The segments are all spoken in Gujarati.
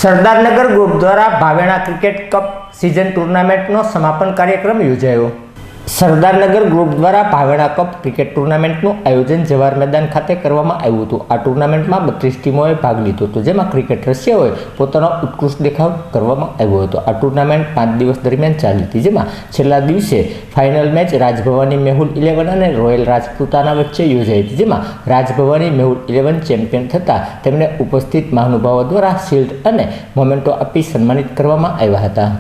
સરદારનગર ગ્રુપ દ્વારા ભાવેણા ક્રિકેટ કપ સિઝન ટુર્નામેન્ટનો સમાપન કાર્યક્રમ યોજાયો। સરદારનગર ગ્રુપ દ્વારા ભાવેણા કપ ક્રિકેટ ટુર્નામેન્ટનું આયોજન જવાહર મેદાન ખાતે કરવામાં આવ્યું હતું। આ ટુર્નામેન્ટમાં 32 ટીમોએ ભાગ લીધો હતો, જેમાં ક્રિકેટ રસિયાઓએ પોતાનો ઉત્કૃષ્ટ દેખાવ કરવામાં આવ્યો હતો। આ ટુર્નામેન્ટ 5 દિવસ દરમિયાન ચાલી હતી, જેમાં છેલ્લા દિવસે ફાઇનલ મેચ રાજભવાની મેહુલ 11 અને રોયલ રાજપૂતાના વચ્ચે યોજાઈ હતી, જેમાં રાજભવાની મેહુલ 11 ચેમ્પિયન થતાં તેમને ઉપસ્થિત મહાનુભાવો દ્વારા શિલ્ડ અને મોમેન્ટો આપી સન્માનિત કરવામાં આવ્યા હતા।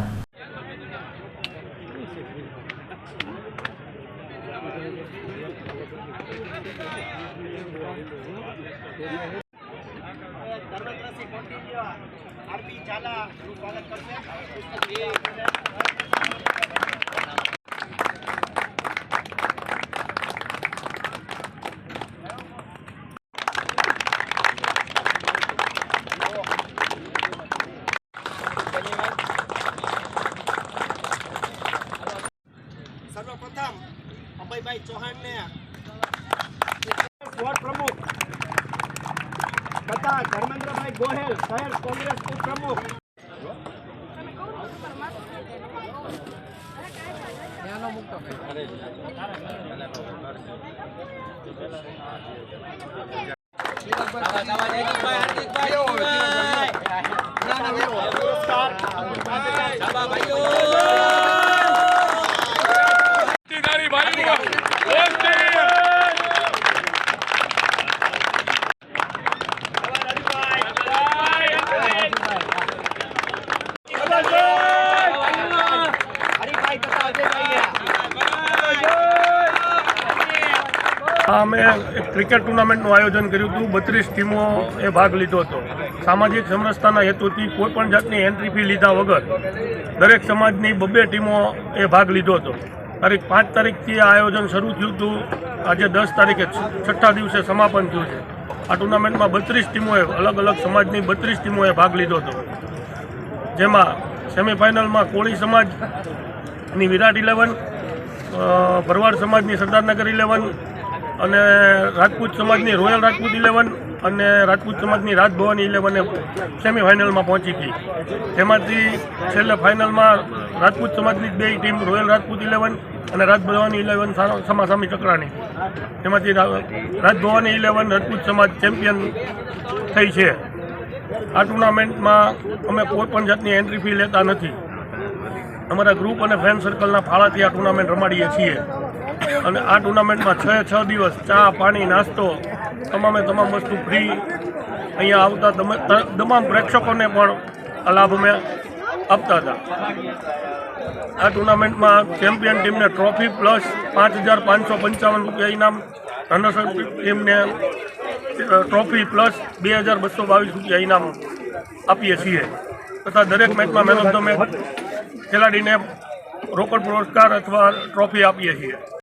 सर्वप्रथम अभयभाई चौहान ने वोर्ड प्रमुख तथा धर्मेंद्रभाई गोहेल शहर कांग्रेस उपप्रमुख અમે ક્રિકેટ ટુર્નામેન્ટનું આયોજન કર્યું હતું। 32 ટીમોએ ભાગ લીધો હતો। સામાજિક સમરસતાના હેતુથી કોઈપણ જાતની એન્ટ્રી ફી લીધા વગર દરેક સમાજની 2 ટીમોએ ભાગ લીધો હતો। તારીખ 5 તારીખથી આ આયોજન શરૂ થયું હતું। આજે 10 તારીખે છઠ્ઠા દિવસે સમાપન થયું છે। આ ટુર્નામેન્ટમાં 32 ટીમોએ અલગ અલગ સમાજની 32 ટીમોએ ભાગ લીધો હતો, જેમાં સેમિફાઇનલમાં કોળી સમાજની વિરાટ 11, ભરવાડ સમાજની સરદારનગર 11 અને રાજપૂત સમાજની રોયલ રાજપૂત 11 અને રાજપૂત સમાજની રાજભવાની 11 સેમિફાઇનલમાં પહોંચી ગઈ। તેમાંથી છેલ્લે ફાઇનલમાં રાજપૂત સમાજની 2 ટીમ રોયલ રાજપૂત 11 અને રાજભવાની 11 સામાસામી ટકરાણી। તેમાંથી રાજભવાની 11 રાજપૂત સમાજ ચેમ્પિયન થઈ છે। આ ટુર્નામેન્ટમાં અમે કોઈપણ જાતની એન્ટ્રી ફી લેતા નથી। અમારા ગ્રુપ અને ફ્રેન્ડ સર્કલના ફાળાથી આ ટુર્નામેન્ટ રમાડીએ છીએ અને આ ટુર્નામેન્ટમાં 6 દિવસ ચા પાણી નાસ્તો તમામ વસ્તુ ફ્રી અહીંયા આવતા તમામ પ્રેક્ષકોને પણ આ લાભ અમે આપતા હતા। આ ટુર્નામેન્ટમાં ચેમ્પિયન ટીમને ટ્રોફી પ્લસ 5,555 રૂપિયા ઇનામ, રનર્સ ટીમને ટ્રોફી પ્લસ 2,222 રૂપિયા ઇનામ આપીએ છીએ તથા દરેક મેચમાં મેન ઓફ ધ મેચ ખેલાડીને રોકડ પુરસ્કાર અથવા ટ્રોફી આપીએ છીએ।